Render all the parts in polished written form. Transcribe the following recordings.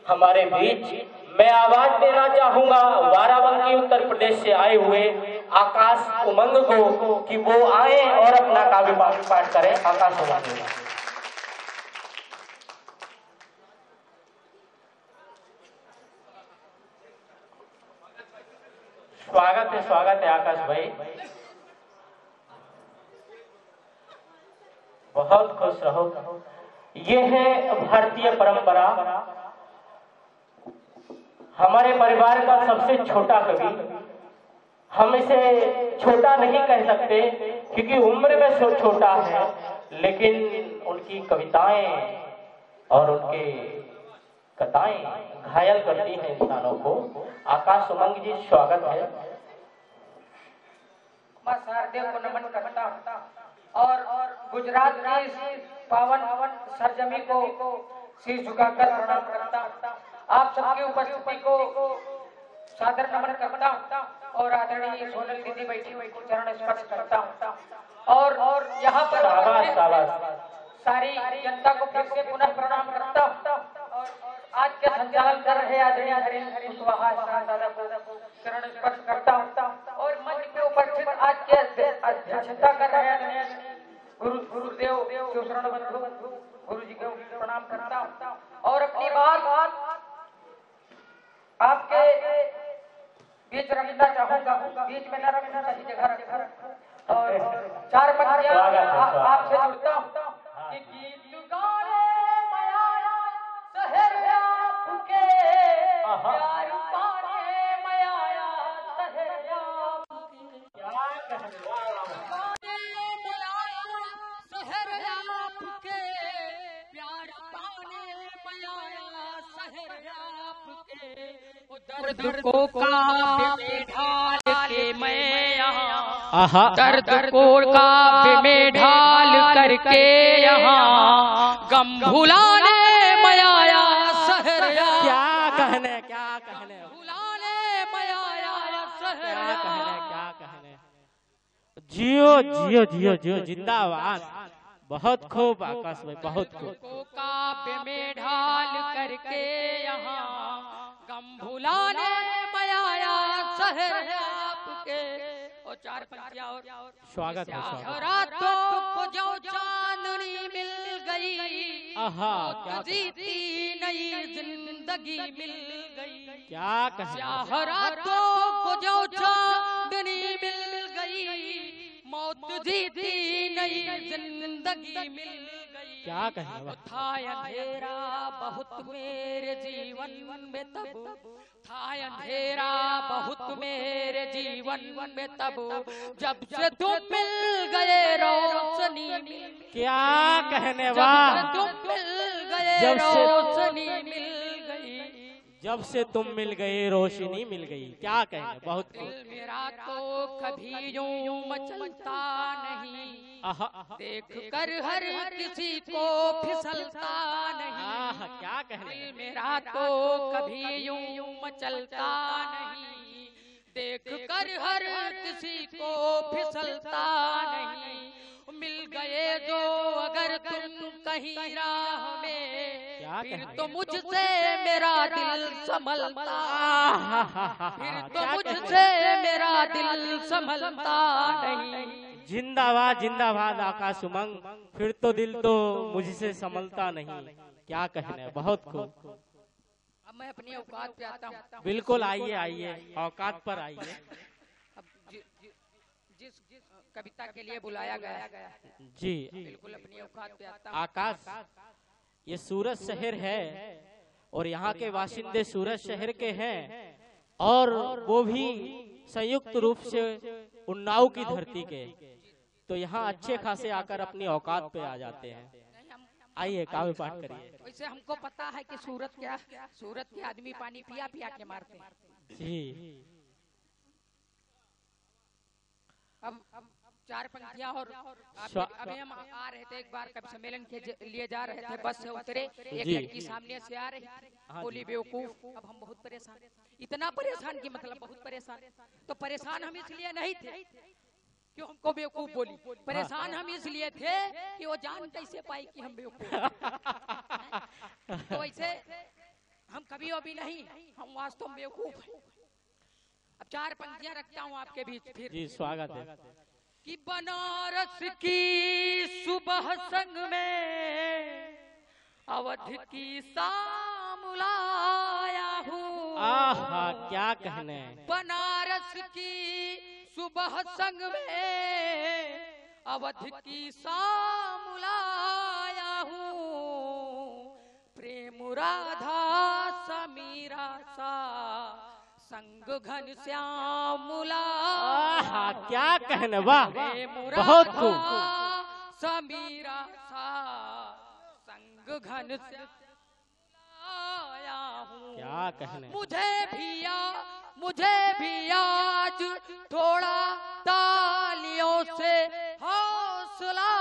हमारे बीच मैं आवाज देना चाहूंगा बाराबंकी उत्तर प्रदेश से आए हुए आकाश उमंग को कि वो आए और अपना काव्य पाठ करें। आकाश उमंग, स्वागत है आकाश भाई, बहुत खुश रहो। ये है भारतीय परंपरा। हमारे परिवार का सबसे छोटा कवि, हम इसे छोटा नहीं कह सकते क्योंकि उम्र में छोटा है, लेकिन उनकी कविताएं और उनके कथाएं घायल करती हैं इंसानों को। आकाश उमंग जी, स्वागत है। मैं शारदेव को नमन करता हूं और गुजरात की इस पावन सरजमी को शीश झुकाकर प्रणाम करता हूं। आप सबकी उपस्थिति को सादर नमन करता हूं और आदरणीय सोनल दीदी बैठी हुई को चरण स्पर्श करता हूं और यहाँ पर सारी जनता को फिर से पुनः प्रणाम करता हूं और आज के संचालन कर रहे आदरणीय हरीश कुशवाहा दादा को चरण स्पर्श करता हूं और मंच पे उपस्थित आज के अध्यक्षता कर रहे आदरणीय गुरुदेव शिवशरण बंधु गुरु जी को प्रणाम करता हूं और अपनी बात आपके बीच रखना चाहूंगा। बीच में न रखना, सही जगह रखना और चार पंक्तियां आपसे जुड़ता हूं कि गीत गाने मयाया शहर आपके, प्यार पाने मयाया शहर आपके, शहर आपके, प्यार पाने मयाया शहर आपके, दर्द को काव्य में ढाल के मैं यहाँ, दर्द को काव्य में ढाल करके यहाँ गम भुलाने मयाया शहर, क्या कहने भुलाने मयाया शहर, क्या कहने। जियो जियो जियो जियो, जिंदाबाद। बहुत खूब आकाश भाई, बहुत खूब। काव्य में ढाल करके यहाँ गम भुलाने मयाया शहर आपके। और चार पंक्तियां और स्वागत है। रातों को जो चांदनी मिल गई, क्या जीती नई जिंदगी मिल गई, क्या कहने। रातों को जो चांदनी मिल गई, मौत जीती नई जिंदगी मिल गई, क्या कहने। था अंधेरा बहुत मेरे जीवन में तब, था अंधेरा बहुत मेरे जीवन में तब, जब से तुम मिल गए रोशनी मिल, क्या कहने। वाह, तुम मिल गए रोशनी मिल गई, जब से तुम मिल गए रोशनी मिल गई। क्या कहने, बहुत खूब। मेरा तो कभी यूं मचलता नहीं, देख कर हर किसी को फिसलता नहीं, क्या कहने। मेरा तो कभी यूं मचलता नहीं, देख कर हर किसी को फिसलता नहीं, मिल गए जो अगर तुम कहीं राह में, फिर तो मुझसे मेरा दिल संभलता, फिर तो मुझसे मेरा दिल संभलता नहीं। जिंदाबाद जिंदाबाद आकाश उमंग, फिर तो दिल तो मुझसे संभलता नहीं। क्या कहने, बहुत खूब। अब मैं अपनी औकात पे आता हूँ। बिल्कुल, आइए आइए, औकात पर आइए। जिस कविता के लिए बुलाया गया जी, बिल्कुल अपनी औकात पे आता हूँ। आकाश, ये सूरत शहर है और यहाँ के बाशिंदे सूरत शहर के हैं, और वो भी संयुक्त रूप से उन्नाव की धरती के, तो यहाँ अच्छे खासे आकर अपनी औकात पे आ जाते हैं। आइए काव्य पाठ करिए। वैसे हमको पता है कि सूरत के आदमी पानी पिया पिया के मारते हैं। जी, अब चार पंक्तियां और अभी हम आ रहे थे, एक बार कवि सम्मेलन के लिए जा रहे थे, बस से उतरे, एक लड़की सामने से आ रही, बोली बेवकूफ। अब हम बहुत परेशान, इतना परेशान कि मतलब बहुत परेशान। तो परेशान हम इसलिए नहीं थे क्यों हमको बेवकूफ बोली, परेशान हम इसलिए थे कि वो जान कैसे पाई कि हम बेवकूफ। तो वैसे हम कभी अभी नहीं, हम वास्तव में बेवकूफ हैं। अब 4 पंक्तियां रखता हूँ आपके बीच फिर। जी स्वागत है। कि बनारस की सुबह संग में अवध की शाम लाया हूँ। आहा क्या कहने। बनारस की सुबह संग में अवध की शाम लाया हूँ। प्रेम राधा समीरा सा संग घन श्याम लाया। आहा क्या कहने। वाह बहुत खूब। समीरा सा संग घन श्याम लाया हूँ। क्या कहने। मुझे भी आज थोड़ा तालियों से हौसला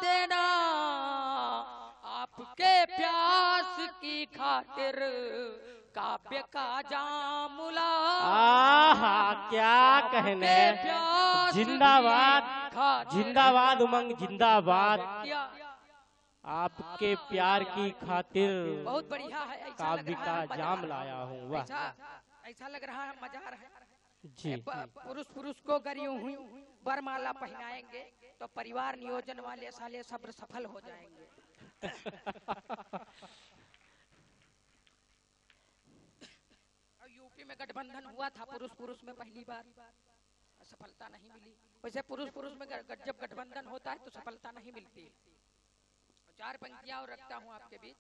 देना। आपके प्यास की खातिर काव्य का जाम ला। आहा क्या कहने। जिंदाबाद जिंदाबाद उमंग जिंदाबाद। आपके प्यार की खातिर बहुत बढ़िया है। काव्य का जाम लाया हूँ। वाह ऐसा लग रहा है मजा आ रहा है जी। पुरुष को गरियों हुई वरमाला पहनाएंगे तो परिवार नियोजन वाले साले सब्र सफल हो जाएंगे। यूपी में गठबंधन हुआ था पुरुष में पहली बार, सफलता नहीं मिली। वैसे पुरुष में जब गठबंधन होता है तो सफलता नहीं मिलती। 4 पंक्तियां और रखता हूं आपके बीच।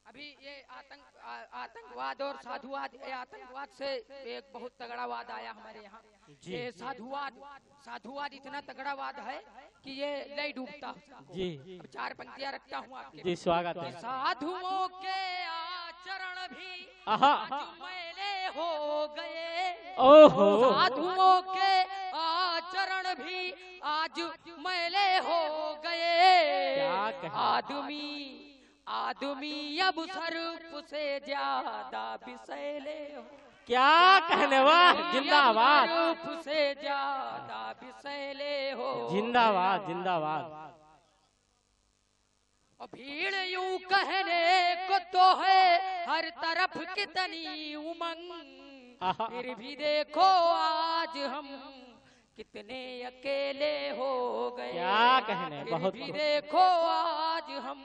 अभी ये आतंकवाद और साधुवाद, आतंकवाद से एक बहुत तगड़ा वाद आया हमारे यहाँ। ये साधुवाद इतना तगड़ा वाद है कि ये नहीं डूबता जी। 4 पंक्तियां रखता हूँ आपके जी स्वागत है। साधुओं के आचरण भी मैले हो गए। ओहो। साधुओं के आचरण भी आज मैले हो गए। आदमी अब सर्प से ज्यादा विषैले हो। क्या कहने। वाह जिंदाबाद। सर्प से ज्यादा विषैले हो। जिंदाबाद जिंदाबाद। और भीड़ यूं कहने को तो है हर तरफ कितनी उमंग। फिर भी देखो आज हम कितने अकेले हो गए। क्या कहने। बहुत भी देखो आज हम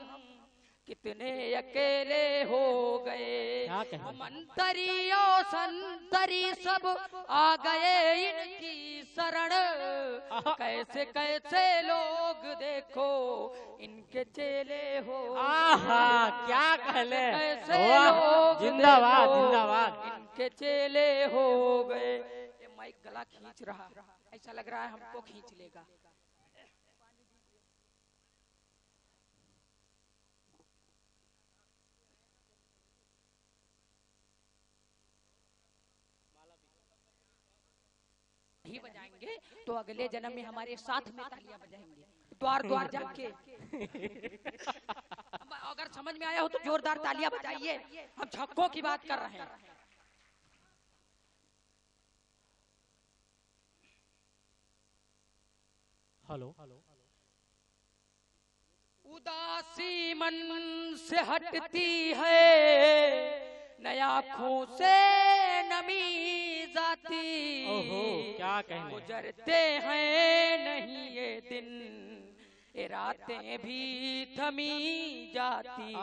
कितने अकेले हो गए। मंतरी और संतरी सब आ गए इनकी शरण। कैसे कैसे लोग देखो इनके चेले हो। आहा क्या कहने। कैसे लोग जिंदाबाद देखो जिंदाबाद। इनके चेले हो गए। ये माइक गला खींच रहा, ऐसा लग रहा है हमको खींच लेगा। ही बजाएंगे तो अगले जन्म में हमारे साथ में तालियां बजाएंगे द्वार जाके। अगर समझ में आया हो तो जोरदार तालियां बजाइए। हम छक्कों की बात कर रहे हैं। हेलो। उदासी मन से हटती है नया आँखों से नमी जाती। ओहो क्या कहने। गुजरते हैं नहीं ये दिन ये रातें भी थमी जाती।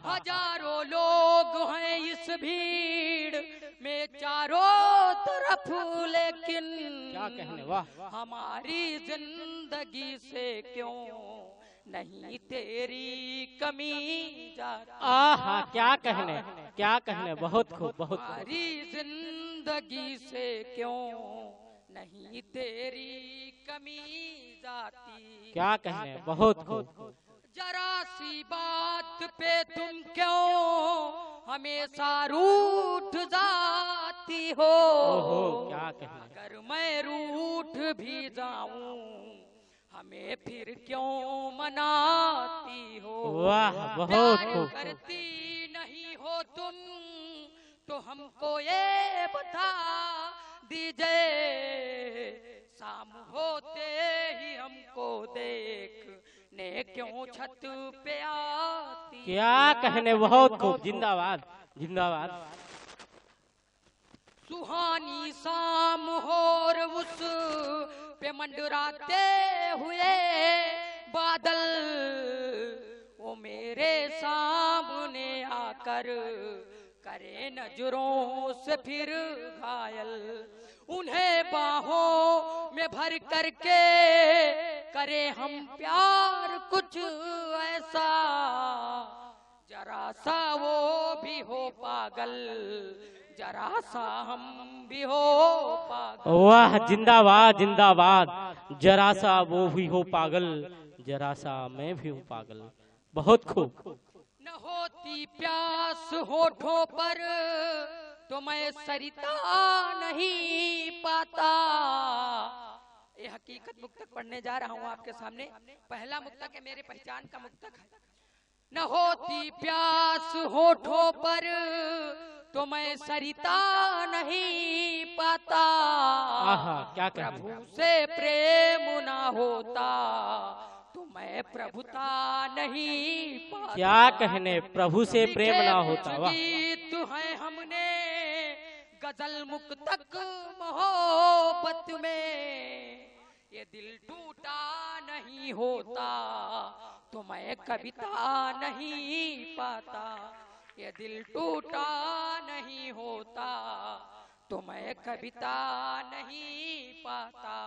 हजारों लोग हैं इस भीड़ में चारों तरफ लेकिन क्या कहने। वाह हमारी जिंदगी से क्यों नहीं तेरी कमी जाती। आहा क्या कहने। बहुत खूब बहुत खूब। हमारी जिंदगी से क्यों नहीं तेरी कमी जाती। क्या कहने। बहुत खूब। जरा सी बात पे तुम क्यों हमेशा रूठ जाती हो। ओहो क्या कहने। अगर मैं रूठ भी जाऊं हमें फिर क्यों मनाती हो। वाह बहुत खूब। करती नहीं हो तुम तो हमको ये बता दीजिए। शाम होते ही हमको देख ने क्यों छत पे आती। क्या कहने, बहुत खूब, जिंदाबाद जिंदाबाद। सुहानी शाम और उस पे मंडराते हुए बादल, वो मेरे सामने आकर करे नजरों से फिर घायल। उन्हें बाहों में भर करके करे हम प्यार कुछ ऐसा, जरा सा वो भी हो पागल, जरा सा हम भी हो पागल। वाह, जिंदाबाद जिंदाबाद। जरा सा वो भी हो पागल, जरा सा मैं भी हूँ पागल। बहुत खूब। न होती प्यास होठों पर तो मैं सरिता नहीं पाता। ये हकीकत मुक्तक पढ़ने जा रहा हूँ आपके सामने। पहला मुक्तक है, मेरे पहचान का मुक्तक है। न होती प्यास होठों पर तो मैं सरिता नहीं पाता। आहा, क्या कहने। प्रभु से प्रेम ना होता तो मैं प्रभुता नहीं पाता। क्या कहने, प्रभु से प्रेम ना होता। वाह, गीत है हमने गजल मुक्तक मोहब्बत में, ये दिल टूटा नहीं होता तो मैं कविता नहीं पाता। ये दिल टूटा नहीं होता तो मैं कविता नहीं पाता।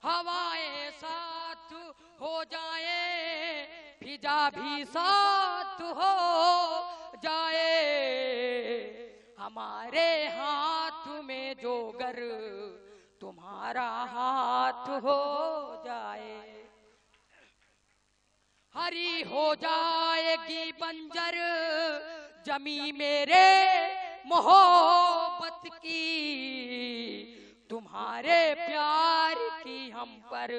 हवाएं साथ हो जाए, फिजा भी साथ हो जाए, हमारे हाथ में जोगर तुम्हारा हाथ हो जाए। हरी हो जाएगी बंजर जमी मेरे मोहब्बत की, तुम्हारे प्यार की हम पर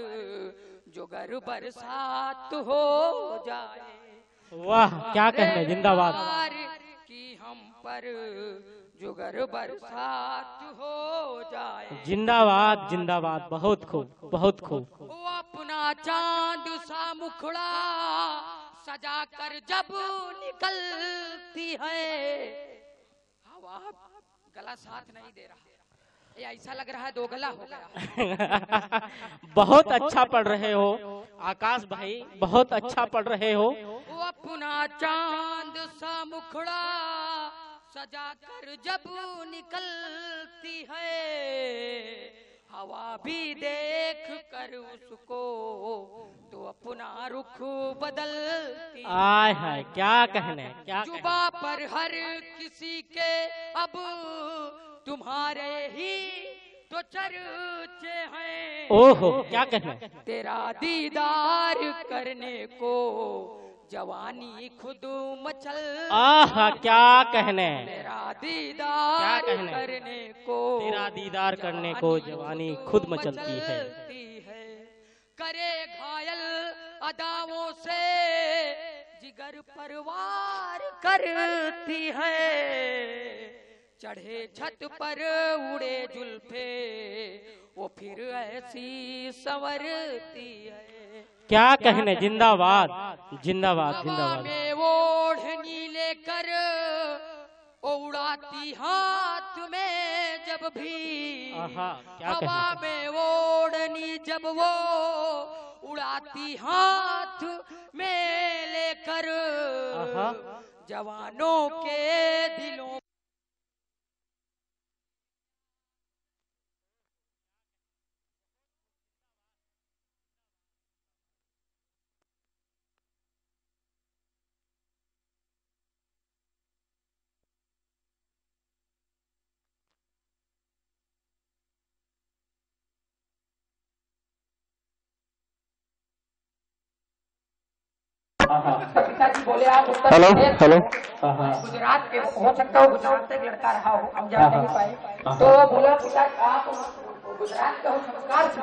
जोगर बरसात हो जाए। वाह, क्या कहने, जिंदाबाद। प्यार की हम पर जोगर बरसात हो जाए। जिंदाबाद जिंदाबाद। बहुत खूब बहुत खूब। वो अपना चांद सा मुखड़ा सजा कर जब निकलती है, हवा गला साथ नहीं दे रहा, ये ऐसा लग रहा है दो गला हो गया। बहुत अच्छा पढ़ रहे हो आकाश भाई, बहुत अच्छा पढ़ रहे हो। वो अपना चांद सा मुखड़ा सजा कर जब निकलती है, हवा भी देख कर उसको तो अपना रुख बदलती। आय हाय, क्या कहने, क्या कहने। जुबा पर हर किसी के अब तुम्हारे ही तो चर्चे हैं। ओहो, क्या कहने। तेरा दीदार करने को जवानी खुद मचल। आहा, क्या कहने। तेरा दीदार क्या कहने? करने को, तेरा दीदार करने को जवानी खुद मचलती है। करे घायल अदाओं से जिगर परवार करती है, चढ़े छत पर उड़े जुल्फे वो फिर ऐसी संवरती है। क्या कहने, जिंदाबाद जिंदाबाद हवा जिंदाबाद। में ओढ़नी लेकर उड़ाती हाथ में जब भी, आहा, क्या हवा कहने। में ओढ़नी जब वो उड़ाती हाथ में लेकर, आहा। जवानों के दिलों पिताजी बोले आप उत्तर हेलो प्रदेश हेलो गुजरात के हो सकता हो, गुजरात से एक लड़का रहा हो, हम जान नहीं पाए, तो बोला पिता आप गुजरात के हो, संस्कार से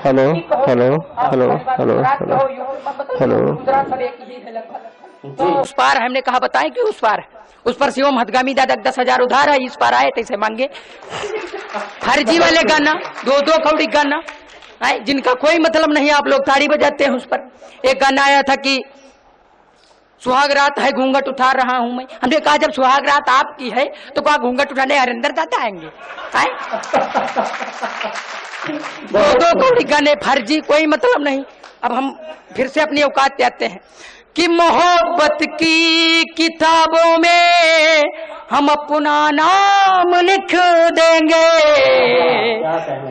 hello hello hello hello hello Gujarat सब एक ही है लगभग। तो उस पार हमने कहा बताएं कि उस पर शिवम हथगामी दादा 10,000 उधार है, इस पार आए तैसे मांगे। हर जी वाले गाना 2-2 कौड़ी गाना जिनका कोई मतलब नहीं, आप लोग ताड़ी बजाते हैं उस पर। एक गाना आया था कि सुहाग रात है घूंघट उठा रहा हूं मैं। हमने कहा जब सुहाग रात आपकी है तो क्या घूंघट उठाने हरिंदर दादा आएंगे? दो कौड़ी गाने फर्जी, कोई मतलब नहीं। अब हम फिर से अपनी औकात पे आते हैं कि मोहब्बत की किताबों में हम अपना नाम लिख देंगे,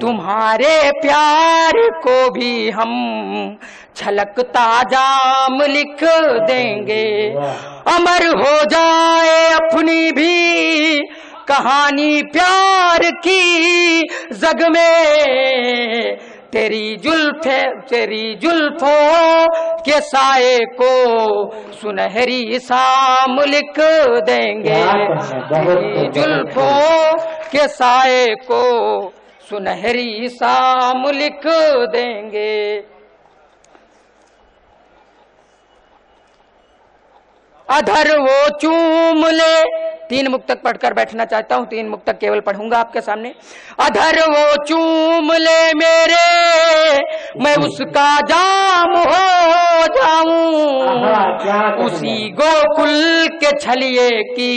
तुम्हारे प्यार को भी हम छलकता जाम लिख देंगे। अमर हो जाए अपनी भी कहानी प्यार की जग में, तेरी जुल्फों के साए को सुनहरी शाम लिख देंगे। तेरी जुल्फों के साए को सुनहरी शाम लिख देंगे। अधर वो चूम ले, 3 मुक्तक पढ़कर बैठना चाहता हूँ, 3 मुक्तक केवल पढ़ूंगा आपके सामने। अधर वो चूम ले मेरे, मैं उसका जाम हो जाऊं, उसी गोकुल के छलिए की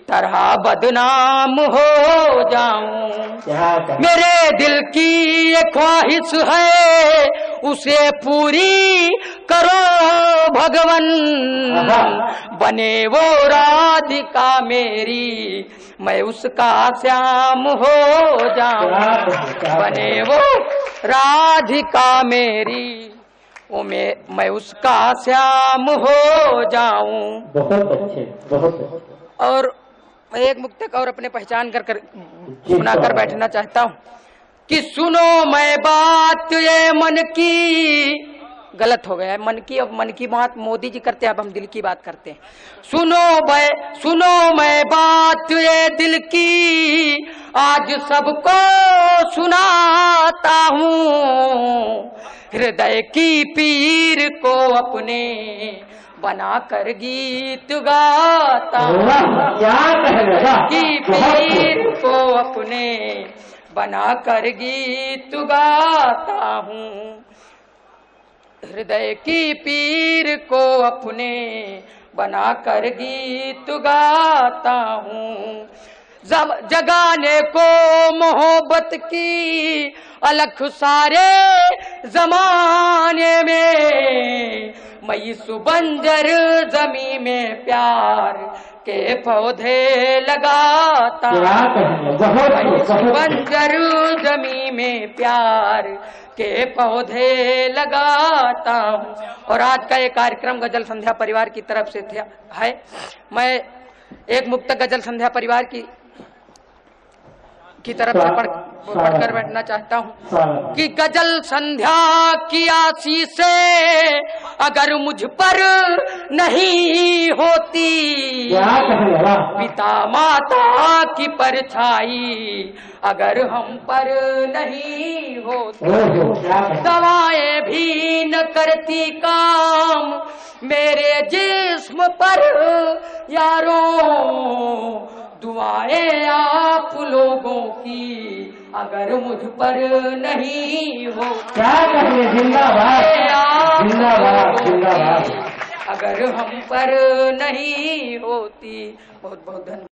तरह बदनाम हो जाऊं। मेरे दिल की ये ख्वाहिश है, उसे पूरी करो भगवन, बने वो राधिका मेरी, मैं उसका श्याम हो जाऊं। बने वो राधिका मेरी, वो मैं उसका श्याम हो जाऊं। बहुत अच्छे, बहुत अच्छे। और एक मुक्तक और अपने पहचान कर सुनाकर बैठना चाहता हूँ कि सुनो मैं बात ये मन की, गलत हो गया है मन की, अब मन की बात मोदी जी करते हैं, अब हम दिल की बात करते हैं। सुनो मैं बात ये दिल की, आज सबको सुनाता हूँ, हृदय की पीर को अपने बना कर गीत गाता हूँ। की पीर को अपने बना कर गीत गाता हूँ, हृदय की पीर को अपने बना कर गीत गाता हूँ। जगाने को मोहब्बत की अलख सारे जमाने में, मैं इस बंजर जमी में प्यार के पौधे लगाता हूँ। मैं इस बंजर जमी में प्यार के पौधे लगाता हूँ। और आज का ये कार्यक्रम गजल संध्या परिवार की तरफ से है। मैं एक मुक्तक गजल संध्या परिवार की तरफ से पढ़कर बैठना चाहता हूँ कि गजल संध्या की आशीष से अगर मुझ पर नहीं होती, पिता माता की परछाई अगर हम पर नहीं होती, दवाएं भी न करती काम मेरे जिस्म पर यारों, दुआएं आप लोगों की अगर मुझ पर नहीं हो, क्या कहें, जिंदाबाद जिंदाबाद जिंदाबाद, अगर हम पर नहीं होती। बहुत बहुत धन्यवाद।